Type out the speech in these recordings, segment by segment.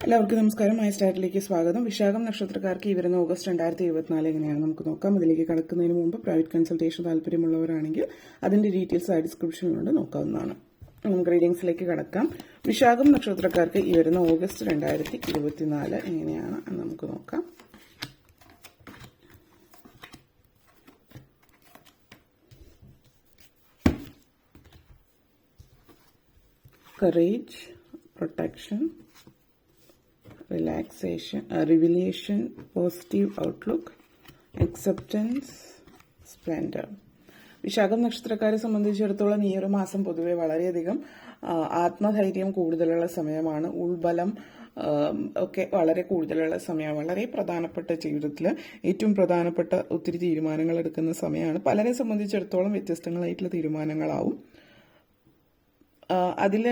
എല്ലാവർക്കും നമസ്കാരം. മൈ സ്റ്റാറ്റിലേക്ക് സ്വാഗതം. വിശാഖം നക്ഷത്രക്കാർക്ക് ഈ വരുന്ന ഓഗസ്റ്റ് 2024 എങ്ങനെയാണ് നമുക്ക് നോക്കാം. അതിലേക്ക് കടക്കുന്നതിന് മുമ്പ് പ്രൈവറ്റ് കൺസൾട്ടേഷൻ താല്പര്യമുള്ളവരാണെങ്കിൽ അതിന്റെ ഡീറ്റെയിൽസ് ആ ഡിസ്ക്രിപ്ഷനിലുണ്ട്, നോക്കാവുന്നതാണ്. നമുക്ക് റീഡിംഗ്സിലേക്ക് കടക്കാം. വിശാഖം നക്ഷത്രക്കാർക്ക് ഈ വരുന്ന ഓഗസ്റ്റ് 2024 എങ്ങനെയാണ് എന്ന് നമുക്ക് നോക്കാം. Courage, protection, relaxation, revelation, positive outlook, acceptance, splendor. വിശാഖം നക്ഷത്രക്കാരെ സംബന്ധിച്ചിടത്തോളം ഈ ഒരു മാസം പൊതുവെ വളരെയധികം ആത്മധൈര്യം കൂടുതലുള്ള സമയമാണ്. ഉൾബലം ഒക്കെ വളരെ കൂടുതലുള്ള സമയമാണ്. വളരെ പ്രധാനപ്പെട്ട ജീവിതത്തിൽ ഏറ്റവും പ്രധാനപ്പെട്ട ഒത്തിരി തീരുമാനങ്ങൾ എടുക്കുന്ന സമയമാണ്. പലരെ സംബന്ധിച്ചിടത്തോളം വ്യത്യസ്തങ്ങളായിട്ടുള്ള തീരുമാനങ്ങളാവും. അതിൽ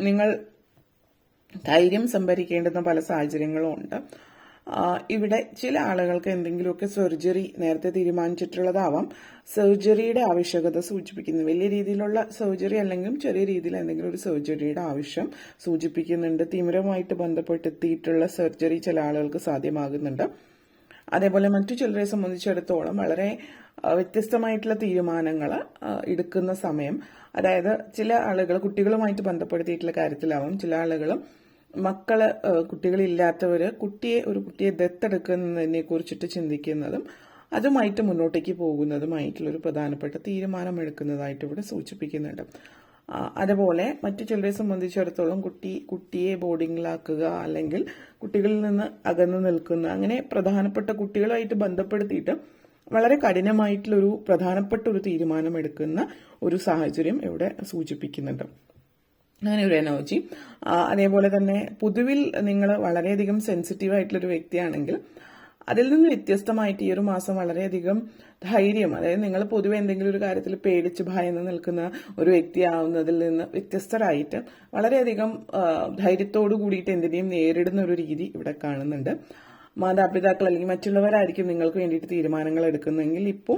നിങ്ങൾ ധൈര്യം സംഭരിക്കേണ്ടുന്ന പല സാഹചര്യങ്ങളും ഉണ്ട്. ഇവിടെ ചില ആളുകൾക്ക് എന്തെങ്കിലുമൊക്കെ സർജറി നേരത്തെ തീരുമാനിച്ചിട്ടുള്ളതാവാം. സർജറിയുടെ ആവശ്യകത സൂചിപ്പിക്കുന്നു. വലിയ രീതിയിലുള്ള സർജറി അല്ലെങ്കിൽ ചെറിയ രീതിയിൽ എന്തെങ്കിലും ഒരു സർജറിയുടെ ആവശ്യം സൂചിപ്പിക്കുന്നുണ്ട്. തീവ്രമായിട്ട് ബന്ധപ്പെട്ടെത്തിയിട്ടുള്ള സർജറി ചില ആളുകൾക്ക് സാധ്യമാകുന്നുണ്ട്. അതേപോലെ മറ്റു ചിലരെ സംബന്ധിച്ചിടത്തോളം വളരെ വ്യത്യസ്തമായിട്ടുള്ള തീരുമാനങ്ങൾ എടുക്കുന്ന സമയം. അതായത് ചില ആളുകൾ കുട്ടികളുമായിട്ട് ബന്ധപ്പെടുത്തിയിട്ടുള്ള കാര്യത്തിലാവും. ചില ആളുകൾ കുട്ടികളില്ലാത്തവര് ഒരു കുട്ടിയെ ദത്തെടുക്കുന്നതിനെ കുറിച്ചിട്ട് ചിന്തിക്കുന്നതും അതുമായിട്ട് മുന്നോട്ടേക്ക് പോകുന്നതുമായിട്ടുള്ളൊരു പ്രധാനപ്പെട്ട തീരുമാനം എടുക്കുന്നതായിട്ട് ഇവിടെ സൂചിപ്പിക്കുന്നുണ്ട്. അതുപോലെ മറ്റു ചിലരെ സംബന്ധിച്ചിടത്തോളം കുട്ടിയെ ബോർഡിങ്ങിലാക്കുക അല്ലെങ്കിൽ കുട്ടികളിൽ നിന്ന് അകന്നു നിൽക്കുന്ന അങ്ങനെ പ്രധാനപ്പെട്ട കുട്ടികളുമായിട്ട് ബന്ധപ്പെടുത്തിയിട്ട് വളരെ കഠിനമായിട്ടുള്ളൊരു പ്രധാനപ്പെട്ട ഒരു തീരുമാനം എടുക്കുന്ന ഒരു സാഹചര്യം ഇവിടെ സൂചിപ്പിക്കുന്നുണ്ട്. അങ്ങനെ ഒരു എനർജി. അതേപോലെ തന്നെ പൊതുവിൽ നിങ്ങൾ വളരെയധികം സെൻസിറ്റീവ് ആയിട്ടുള്ളൊരു വ്യക്തിയാണെങ്കിൽ അതിൽ നിന്ന് വ്യത്യസ്തമായിട്ട് ഈ ഒരു മാസം വളരെയധികം ധൈര്യം, അതായത് നിങ്ങൾ പൊതുവെ എന്തെങ്കിലും ഒരു കാര്യത്തിൽ പേടിച്ച് ഭയന്ന് നിൽക്കുന്ന ഒരു വ്യക്തിയാവുന്നതിൽ നിന്ന് വ്യത്യസ്തരായിട്ട് വളരെയധികം ധൈര്യത്തോടു കൂടിയിട്ട് എന്തിനേയും നേരിടുന്ന ഒരു രീതി ഇവിടെ കാണുന്നുണ്ട്. മാതാപിതാക്കൾ അല്ലെങ്കിൽ മറ്റുള്ളവരായിരിക്കും നിങ്ങൾക്ക് വേണ്ടിയിട്ട് തീരുമാനങ്ങൾ എടുക്കുന്നതെങ്കിൽ ഇപ്പോൾ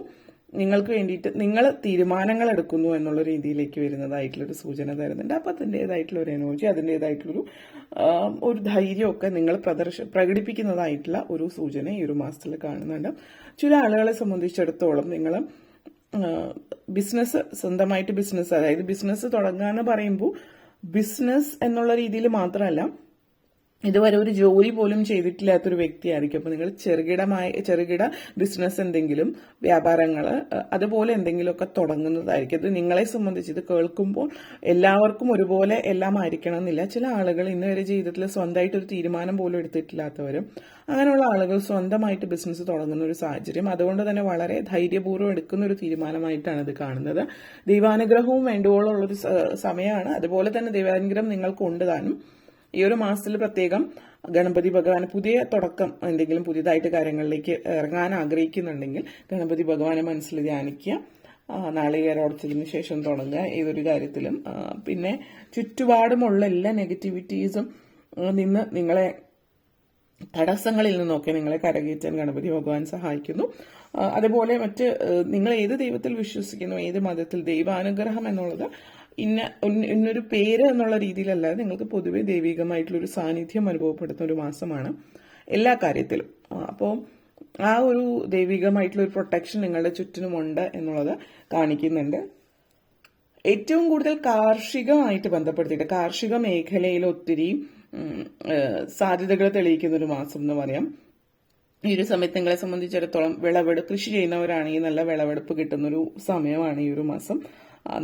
നിങ്ങൾക്ക് വേണ്ടിയിട്ട് നിങ്ങൾ തീരുമാനങ്ങൾ എടുക്കുന്നു എന്നുള്ള രീതിയിലേക്ക് വരുന്നതായിട്ടുള്ളൊരു സൂചന തരുന്നുണ്ട്. അപ്പം അതിൻ്റെതായിട്ടുള്ള ഒരു എനർജി, അതിൻ്റെതായിട്ടുള്ളൊരു ഒരു ധൈര്യമൊക്കെ നിങ്ങൾ പ്രകടിപ്പിക്കുന്നതായിട്ടുള്ള ഒരു സൂചന ഈ ഒരു മാസത്തിൽ കാണുന്നുണ്ട്. ചില ആളുകളെ സംബന്ധിച്ചിടത്തോളം നിങ്ങൾ സ്വന്തമായിട്ട് ബിസിനസ്, അതായത് ബിസിനസ് തുടങ്ങുക എന്ന് പറയുമ്പോൾ ബിസിനസ് എന്നുള്ള രീതിയിൽ മാത്രമല്ല, ഇതുവരെ ഒരു ജോലി പോലും ചെയ്തിട്ടില്ലാത്തൊരു വ്യക്തിയായിരിക്കും. അപ്പോൾ നിങ്ങൾ ചെറുകിട ബിസിനസ് എന്തെങ്കിലും, വ്യാപാരങ്ങൾ അതുപോലെ എന്തെങ്കിലുമൊക്കെ തുടങ്ങുന്നതായിരിക്കും. അത് നിങ്ങളെ സംബന്ധിച്ച് ഇത് കേൾക്കുമ്പോൾ എല്ലാവർക്കും ഒരുപോലെ എല്ലാം ആയിരിക്കണം എന്നില്ല. ചില ആളുകൾ ഇന്ന് വരെ ജീവിതത്തിൽ സ്വന്തമായിട്ടൊരു തീരുമാനം പോലും എടുത്തിട്ടില്ലാത്തവരും അങ്ങനെയുള്ള ആളുകൾ സ്വന്തമായിട്ട് ബിസിനസ് തുടങ്ങുന്ന ഒരു സാഹചര്യം. അതുകൊണ്ട് തന്നെ വളരെ ധൈര്യപൂർവ്വം എടുക്കുന്ന ഒരു തീരുമാനമായിട്ടാണ് ഇത് കാണുന്നത്. ദൈവാനുഗ്രഹവും വേണ്ടുവോളം ഉള്ളൊരു സമയമാണ്. അതുപോലെ തന്നെ ദൈവാനുഗ്രഹം നിങ്ങൾക്ക് ഉണ്ട് താനും. ഈ ഒരു മാസത്തിൽ പ്രത്യേകം ഗണപതി ഭഗവാൻ പുതിയ തുടക്കം, എന്തെങ്കിലും പുതിയതായിട്ട് കാര്യങ്ങളിലേക്ക് ഇറങ്ങാൻ ആഗ്രഹിക്കുന്നുണ്ടെങ്കിൽ ഗണപതി ഭഗവാനെ മനസ്സിൽ ധ്യാനിക്കുക. നാളികേരോടച്ചതിന് ശേഷം തുടങ്ങുക ഏതൊരു കാര്യത്തിലും. പിന്നെ ചുറ്റുപാടുമുള്ള എല്ലാ നെഗറ്റിവിറ്റീസും നിന്ന് നിങ്ങളെ തടസ്സങ്ങളിൽ നിന്നൊക്കെ നിങ്ങളെ കരകയറ്റാൻ ഗണപതി ഭഗവാൻ സഹായിക്കുന്നു. അതുപോലെ നിങ്ങൾ ഏത് ദൈവത്തിൽ വിശ്വസിക്കുന്നു, ഏത് മതത്തിൽ, ദൈവാനുഗ്രഹം എന്നുള്ളത് ഇന്നൊരു പേര് എന്നുള്ള രീതിയിലല്ലാതെ നിങ്ങൾക്ക് പൊതുവെ ദൈവികമായിട്ടുള്ളൊരു സാന്നിധ്യം അനുഭവപ്പെടുന്ന ഒരു മാസമാണ് എല്ലാ കാര്യത്തിലും. അപ്പോൾ ആ ഒരു ദൈവികമായിട്ടുള്ള ഒരു പ്രൊട്ടക്ഷൻ നിങ്ങളുടെ ചുറ്റിനുമുണ്ട് എന്നുള്ളത് കാണിക്കുന്നുണ്ട്. ഏറ്റവും കൂടുതൽ കാർഷികമായിട്ട് ബന്ധപ്പെടുത്തിയിട്ട് കാർഷിക മേഖലയിൽ ഒത്തിരി സാധ്യതകൾ തെളിയിക്കുന്ന ഒരു മാസം എന്ന് പറയാം. ഈ ഒരു സമയത്ത് നിങ്ങളെ സംബന്ധിച്ചിടത്തോളം കൃഷി ചെയ്യുന്നവരാണെങ്കിൽ നല്ല വിളവെടുപ്പ് കിട്ടുന്നൊരു സമയമാണ് ഈ ഒരു മാസം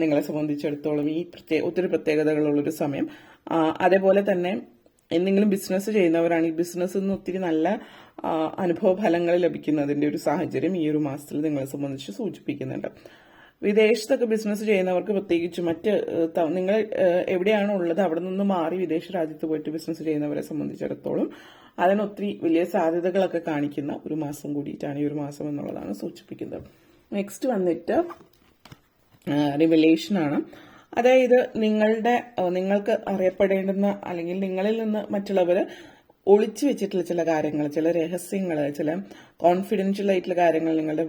നിങ്ങളെ സംബന്ധിച്ചിടത്തോളം. ഒത്തിരി പ്രത്യേകതകളുള്ളൊരു സമയം. അതേപോലെ തന്നെ എന്തെങ്കിലും ബിസിനസ് ചെയ്യുന്നവരാണെങ്കിൽ ബിസിനസ്സിൽ നിന്ന് ഒത്തിരി നല്ല അനുഭവ ഫലങ്ങൾ ലഭിക്കുന്നതിന്റെ ഒരു സാഹചര്യം ഈ ഒരു മാസത്തിൽ നിങ്ങളെ സംബന്ധിച്ച് സൂചിപ്പിക്കുന്നുണ്ട്. വിദേശത്തൊക്കെ ബിസിനസ് ചെയ്യുന്നവർക്ക് പ്രത്യേകിച്ച് നിങ്ങൾ എവിടെയാണോ ഉള്ളത് അവിടെ നിന്ന് മാറി വിദേശ രാജ്യത്ത് പോയിട്ട് ബിസിനസ് ചെയ്യുന്നവരെ സംബന്ധിച്ചിടത്തോളം അതിനൊത്തിരി വലിയ സാധ്യതകളൊക്കെ കാണിക്കുന്ന ഒരു മാസം കൂടിയിട്ടാണ് ഈ ഒരു മാസം എന്നുള്ളതാണ് സൂചിപ്പിക്കുന്നത്. നെക്സ്റ്റ് വന്നിട്ട് റിവലേഷൻ ആണ്. അതായത് നിങ്ങൾക്ക് അറിയപ്പെടേണ്ടുന്ന അല്ലെങ്കിൽ നിങ്ങളിൽ നിന്ന് മറ്റുള്ളവർ ഒളിച്ചു വെച്ചിട്ടുള്ള ചില കാര്യങ്ങൾ, ചില രഹസ്യങ്ങൾ, ചില കോൺഫിഡൻഷ്യൽ ആയിട്ടുള്ള കാര്യങ്ങൾ നിങ്ങളുടെ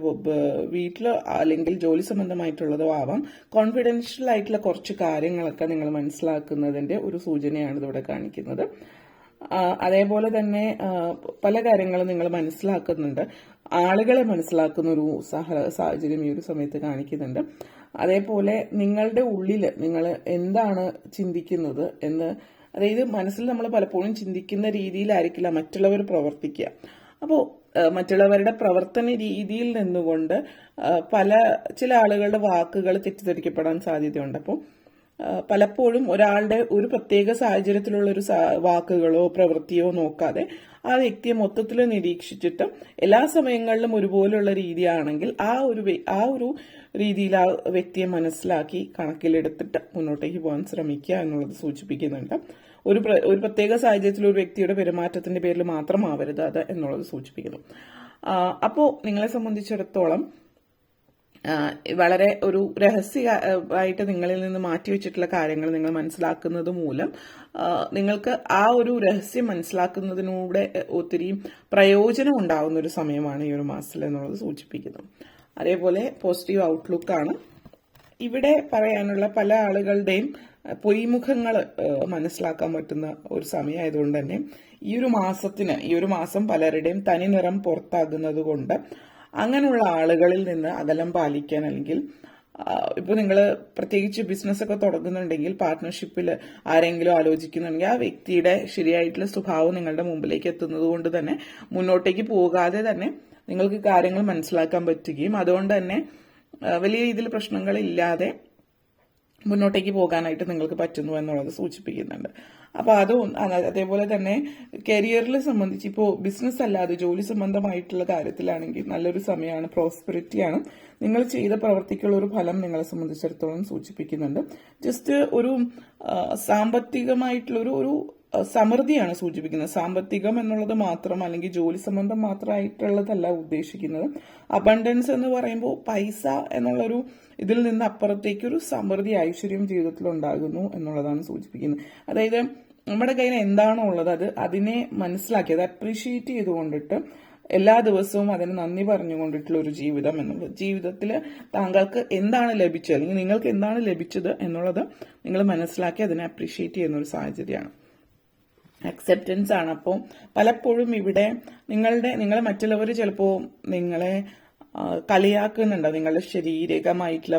വീട്ടിലോ അല്ലെങ്കിൽ ജോലി സംബന്ധമായിട്ടുള്ളതോ ആവാം. കോൺഫിഡൻഷ്യൽ ആയിട്ടുള്ള കുറച്ച് കാര്യങ്ങളൊക്കെ നിങ്ങൾ മനസ്സിലാക്കുന്നതിന്റെ ഒരു സൂചനയാണ് ഇതിവിടെ കാണിക്കുന്നത്. അതേപോലെ തന്നെ പല കാര്യങ്ങളും നിങ്ങൾ മനസ്സിലാക്കുന്നുണ്ട്. ആളുകളെ മനസ്സിലാക്കുന്ന ഒരു സാഹചര്യം ഈ ഒരു സമയത്ത് കാണിക്കുന്നുണ്ട്. അതേപോലെ നിങ്ങളുടെ ഉള്ളിൽ നിങ്ങൾ എന്താണ് ചിന്തിക്കുന്നത് എന്ന്, അതായത് മനസ്സിൽ നമ്മൾ പലപ്പോഴും ചിന്തിക്കുന്ന രീതിയിലായിരിക്കില്ല മറ്റുള്ളവർ പ്രവർത്തിക്കുക. അപ്പോൾ മറ്റുള്ളവരുടെ പ്രവർത്തന രീതിയിൽ നിന്നുകൊണ്ട് ചില ആളുകളുടെ വാക്കുകൾ തെറ്റിദ്ധരിക്കപ്പെടാൻ സാധ്യതയുണ്ട്. അപ്പോൾ പലപ്പോഴും ഒരാളുടെ ഒരു പ്രത്യേക സാഹചര്യത്തിലുള്ള ഒരു വാക്കുകളോ പ്രവൃത്തിയോ നോക്കാതെ ആ വ്യക്തിയെ മൊത്തത്തിൽ നിരീക്ഷിച്ചിട്ട് എല്ലാ സമയങ്ങളിലും ഒരുപോലുള്ള രീതിയാണെങ്കിൽ ആ ഒരു രീതിയിൽ ആ വ്യക്തിയെ മനസ്സിലാക്കി കണക്കിലെടുത്തിട്ട് മുന്നോട്ടേക്ക് പോകാൻ ശ്രമിക്കുക എന്നുള്ളത് സൂചിപ്പിക്കുന്നുണ്ട്. ഒരു പ്രത്യേക സാഹചര്യത്തിൽ ഒരു വ്യക്തിയുടെ പെരുമാറ്റത്തിന്റെ പേരിൽ മാത്രമാവരുത് അത് എന്നുള്ളത് സൂചിപ്പിക്കുന്നു. അപ്പോൾ നിങ്ങളെ സംബന്ധിച്ചിടത്തോളം വളരെ ഒരു രഹസ്യമായിട്ട് നിങ്ങളിൽ നിന്ന് മാറ്റിവെച്ചിട്ടുള്ള കാര്യങ്ങൾ നിങ്ങൾ മനസ്സിലാക്കുന്നത് മൂലം നിങ്ങൾക്ക് ആ ഒരു രഹസ്യം മനസ്സിലാക്കുന്നതിലൂടെ ഒത്തിരി പ്രയോജനം ഉണ്ടാവുന്ന ഒരു സമയമാണ് ഈ ഒരു മാസത്തിൽ എന്നുള്ളത് സൂചിപ്പിക്കുന്നു. അതേപോലെ പോസിറ്റീവ് ഔട്ട്ലുക്കാണ് ഇവിടെ പറയാനുള്ള. പല ആളുകളുടെയും പൊയ്മുഖങ്ങൾ മനസ്സിലാക്കാൻ പറ്റുന്ന ഒരു സമയമായതുകൊണ്ട് തന്നെ ഈ ഒരു മാസം പലരുടെയും തനി നിറം പുറത്താകുന്നത് കൊണ്ട് അങ്ങനെയുള്ള ആളുകളിൽ നിന്ന് അകലം പാലിക്കാൻ, അല്ലെങ്കിൽ ഇപ്പോൾ നിങ്ങൾ പ്രത്യേകിച്ച് ബിസിനസ് ഒക്കെ തുടങ്ങുന്നുണ്ടെങ്കിൽ പാർട്ട്ണർഷിപ്പിൽ ആരെങ്കിലും ആലോചിക്കുന്നുണ്ടെങ്കിൽ ആ വ്യക്തിയുടെ ശരിയായിട്ടുള്ള സ്വഭാവം നിങ്ങളുടെ മുമ്പിലേക്ക് എത്തുന്നത് കൊണ്ട് തന്നെ മുന്നോട്ടേക്ക് പോകാതെ തന്നെ നിങ്ങൾക്ക് കാര്യങ്ങൾ മനസ്സിലാക്കാൻ പറ്റുകയും അതുകൊണ്ട് തന്നെ വലിയ രീതിയിൽ പ്രശ്നങ്ങളില്ലാതെ മുന്നോട്ടേക്ക് പോകാനായിട്ട് നിങ്ങൾക്ക് പറ്റുന്നു എന്നുള്ളത് സൂചിപ്പിക്കുന്നുണ്ട്. അപ്പോൾ അതേപോലെ തന്നെ കരിയറിൽ സംബന്ധിച്ച് ഇപ്പോൾ ബിസിനസ് അല്ലാതെ ജോലി സംബന്ധമായിട്ടുള്ള കാര്യത്തിലാണെങ്കിൽ നല്ലൊരു സമയമാണ്, പ്രോസ്പെറിറ്റിയാണ്. നിങ്ങൾ ചെയ്ത പ്രവർത്തിക്കുള്ള ഒരു ഫലം നിങ്ങളെ സംബന്ധിച്ചിടത്തോളം സൂചിപ്പിക്കുന്നുണ്ട്. ജസ്റ്റ് ഒരു സാമ്പത്തികമായിട്ടുള്ള ഒരു സമൃദ്ധിയാണ് സൂചിപ്പിക്കുന്നത്. സാമ്പത്തികം എന്നുള്ളത് മാത്രം അല്ലെങ്കിൽ ജോലി സംബന്ധം മാത്രമായിട്ടുള്ളതല്ല ഉദ്ദേശിക്കുന്നത്. അബണ്ടൻസ് എന്ന് പറയുമ്പോൾ പൈസ എന്നുള്ളൊരു ഇതിൽ നിന്ന് അപ്പുറത്തേക്കൊരു സമൃദ്ധി, ഐശ്വര്യം ജീവിതത്തിൽ ഉണ്ടാകുന്നു എന്നുള്ളതാണ് സൂചിപ്പിക്കുന്നത്. അതായത് നമ്മുടെ കയ്യിൽ എന്താണോ ഉള്ളത് അതിനെ മനസ്സിലാക്കി അത് അപ്രീഷിയേറ്റ് ചെയ്തുകൊണ്ടിട്ട് എല്ലാ ദിവസവും അതിന് നന്ദി പറഞ്ഞുകൊണ്ടിട്ടുള്ള ഒരു ജീവിതം എന്നുള്ളത്, ജീവിതത്തിൽ താങ്കൾക്ക് എന്താണ് ലഭിച്ചത് അല്ലെങ്കിൽ നിങ്ങൾക്ക് എന്താണ് ലഭിച്ചത് എന്നുള്ളത് നിങ്ങൾ മനസ്സിലാക്കി അതിനെ അപ്രീഷിയേറ്റ് ചെയ്യുന്ന ഒരു സാഹചര്യമാണ്, അക്സെപ്റ്റൻസ് ആണ്. അപ്പോൾ പലപ്പോഴും ഇവിടെ നിങ്ങളെ മറ്റുള്ളവർ ചിലപ്പോൾ നിങ്ങളെ കളിയാക്കുന്നുണ്ടാവും. നിങ്ങളുടെ ശാരീരികമായിട്ടുള്ള,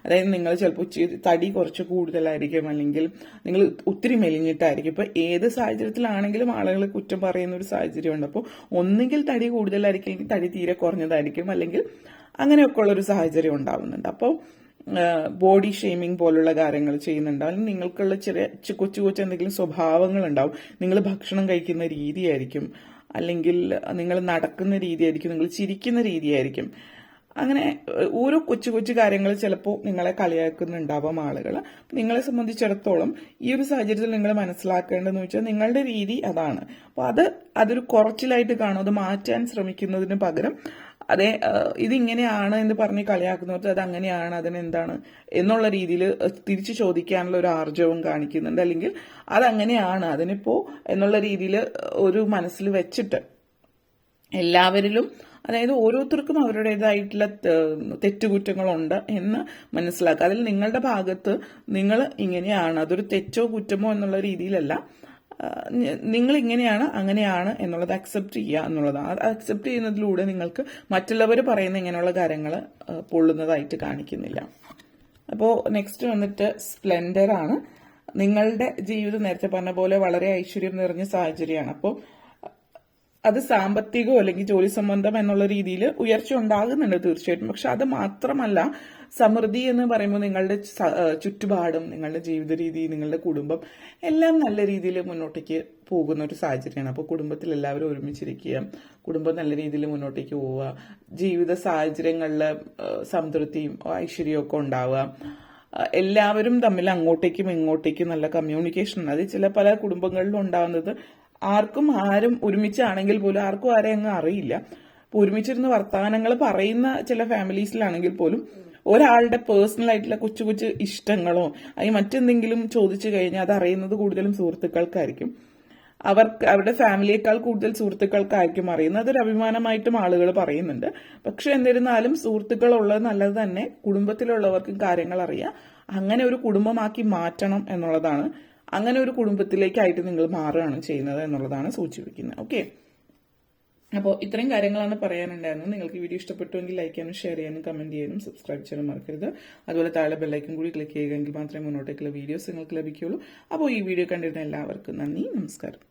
അതായത് നിങ്ങൾ ചിലപ്പോൾ തടി കുറച്ച് കൂടുതലായിരിക്കും, അല്ലെങ്കിൽ നിങ്ങൾ ഒത്തിരി മെലിഞ്ഞിട്ടായിരിക്കും. ഇപ്പോൾ ഏത് സാഹചര്യത്തിലാണെങ്കിലും ആളുകൾ കുറ്റം പറയുന്ന ഒരു സാഹചര്യമുണ്ട്. അപ്പോൾ ഒന്നുകിൽ തടി കൂടുതലായിരിക്കും, അല്ലെങ്കിൽ തടി തീരെ കുറഞ്ഞതായിരിക്കും, അല്ലെങ്കിൽ അങ്ങനെയൊക്കെ ഉള്ളൊരു സാഹചര്യം ഉണ്ടാവുന്നുണ്ട്. അപ്പോൾ ബോഡി ഷെയ്മിങ് പോലുള്ള കാര്യങ്ങൾ ചെയ്യുന്നുണ്ടാവും, അല്ലെങ്കിൽ നിങ്ങൾക്കുള്ള കൊച്ചു എന്തെങ്കിലും സ്വഭാവങ്ങൾ ഉണ്ടാവും. നിങ്ങൾ ഭക്ഷണം കഴിക്കുന്ന രീതിയായിരിക്കും, അല്ലെങ്കിൽ നിങ്ങൾ നടക്കുന്ന രീതിയായിരിക്കും, നിങ്ങൾ ചിരിക്കുന്ന രീതിയായിരിക്കും. അങ്ങനെ ഓരോ കൊച്ചു കാര്യങ്ങൾ ചിലപ്പോൾ നിങ്ങളെ കളിയാക്കുന്നുണ്ടാവാം ആളുകൾ. നിങ്ങളെ സംബന്ധിച്ചിടത്തോളം ഈ ഒരു സാഹചര്യത്തിൽ നിങ്ങൾ മനസ്സിലാക്കേണ്ടതെന്ന് വെച്ചാൽ നിങ്ങളുടെ രീതി അതാണ്. അപ്പോൾ അതൊരു കുറച്ചിലായിട്ട് കാണും. അത് മാറ്റാൻ ശ്രമിക്കുന്നതിന് പകരം ഇതിങ്ങനെയാണ് എന്ന് പറഞ്ഞ് കളിയാക്കുന്നവർക്ക് അത് അങ്ങനെയാണ്, അതിനെന്താണ് എന്നുള്ള രീതിയിൽ തിരിച്ചു ചോദിക്കാനുള്ള ഒരു ആർജവം കാണിക്കുന്നുണ്ട്. അല്ലെങ്കിൽ അതങ്ങനെയാണ്, അതിനിപ്പോ എന്നുള്ള രീതിയിൽ ഒരു മനസ്സിൽ വെച്ചിട്ട് എല്ലാവരിലും, അതായത് ഓരോരുത്തർക്കും അവരുടേതായിട്ടുള്ള തെറ്റുകുറ്റങ്ങളുണ്ട് എന്ന് മനസ്സിലാക്കുക. അതിൽ നിങ്ങളുടെ ഭാഗത്ത് നിങ്ങൾ ഇങ്ങനെയാണ്, അതൊരു തെറ്റോ കുറ്റമോ എന്നുള്ള രീതിയിലല്ല, നിങ്ങൾ ഇങ്ങനെയാണ് അങ്ങനെയാണ് എന്നുള്ളത് അക്സെപ്റ്റ് ചെയ്യുക എന്നുള്ളതാണ്. അത് അക്സെപ്റ്റ് ചെയ്യുന്നതിലൂടെ നിങ്ങൾക്ക് മറ്റുള്ളവർ പറയുന്ന ഇങ്ങനെയുള്ള കാര്യങ്ങൾ പൊള്ളുന്നതായിട്ട് കാണിക്കുന്നില്ല. അപ്പോൾ നെക്സ്റ്റ് വന്നിട്ട് സ്പ്ലെൻഡർ ആണ്. നിങ്ങളുടെ ജീവിതം നേരത്തെ പറഞ്ഞ പോലെ വളരെ ഐശ്വര്യം നിറഞ്ഞ സാഹചര്യമാണ്. അപ്പോൾ അത് സാമ്പത്തികമോ അല്ലെങ്കിൽ ജോലി സംബന്ധം എന്നുള്ള രീതിയിൽ ഉയർച്ച ഉണ്ടാകുന്നുണ്ട് തീർച്ചയായിട്ടും. പക്ഷെ അത് മാത്രമല്ല, സമൃദ്ധി എന്ന് പറയുമ്പോൾ നിങ്ങളുടെ ചുറ്റുപാടും, നിങ്ങളുടെ ജീവിത രീതി, നിങ്ങളുടെ കുടുംബം എല്ലാം നല്ല രീതിയിൽ മുന്നോട്ടേക്ക് പോകുന്ന ഒരു സാഹചര്യമാണ്. അപ്പോൾ കുടുംബത്തിൽ എല്ലാവരും ഒരുമിച്ചിരിക്കുക, കുടുംബം നല്ല രീതിയിൽ മുന്നോട്ടേക്ക് പോവുക, ജീവിത സാഹചര്യങ്ങളിൽ സംതൃപ്തിയും ഐശ്വര്യവും ഒക്കെ ഉണ്ടാവുക, എല്ലാവരും തമ്മിൽ അങ്ങോട്ടേക്കും ഇങ്ങോട്ടേക്കും നല്ല കമ്മ്യൂണിക്കേഷൻ ഉണ്ട്. അത് പല കുടുംബങ്ങളിലും ഉണ്ടാകുന്നത് ആരും ഒരുമിച്ചാണെങ്കിൽ പോലും ആർക്കും ആരെ അങ്ങ് അറിയില്ല. അപ്പോൾ ഒരുമിച്ചിരുന്ന് വർത്തമാനങ്ങൾ പറയുന്ന ചില ഫാമിലീസിലാണെങ്കിൽ പോലും ഒരാളുടെ പേഴ്സണൽ ആയിട്ടുള്ള കൊച്ചു ഇഷ്ടങ്ങളോ അല്ലെങ്കിൽ മറ്റെന്തെങ്കിലും ചോദിച്ചു കഴിഞ്ഞാൽ അത് അറിയുന്നത് കൂടുതലും സുഹൃത്തുക്കൾക്കായിരിക്കും. അവരുടെ ഫാമിലിയേക്കാൾ കൂടുതൽ സുഹൃത്തുക്കൾക്കായിരിക്കും അറിയുന്നത്. അതൊരു അഭിമാനമായിട്ടും ആളുകൾ പറയുന്നുണ്ട്. പക്ഷെ എന്നിരുന്നാലും സുഹൃത്തുക്കൾ ഉള്ളത് നല്ലത് തന്നെ, കുടുംബത്തിലുള്ളവർക്കും കാര്യങ്ങൾ അറിയാം. അങ്ങനെ ഒരു കുടുംബമാക്കി മാറ്റണം എന്നുള്ളതാണ് അങ്ങനെ ഒരു കുടുംബത്തിലേക്കായിട്ട് നിങ്ങൾ മാറുകയാണ് ചെയ്യുന്നത് എന്നുള്ളതാണ് സൂചിപ്പിക്കുന്നത്. ഓക്കെ, അപ്പോൾ ഇത്രയും കാര്യങ്ങളാണ് പറയാനുണ്ടായിരുന്നത്. നിങ്ങൾക്ക് വീഡിയോ ഇഷ്ടപ്പെട്ടുവെങ്കിൽ ലൈക്ക് ചെയ്യാനും ഷെയർ ചെയ്യാനും കമന്റ് ചെയ്യാനും സബ്സ്ക്രൈബ് ചെയ്യാനും മറക്കരുത്. അതുപോലെ താഴെ ബെല്ലൈക്കൻ കൂടി ക്ലിക്ക് ചെയ്യുകയെങ്കിൽ മാത്രമേ മുന്നോട്ടേക്കുള്ള വീഡിയോസ് നിങ്ങൾക്ക് ലഭിക്കുകയുള്ളൂ. അപ്പോൾ ഈ വീഡിയോ കണ്ടിരുന്ന എല്ലാവർക്കും നന്ദി, നമസ്കാരം.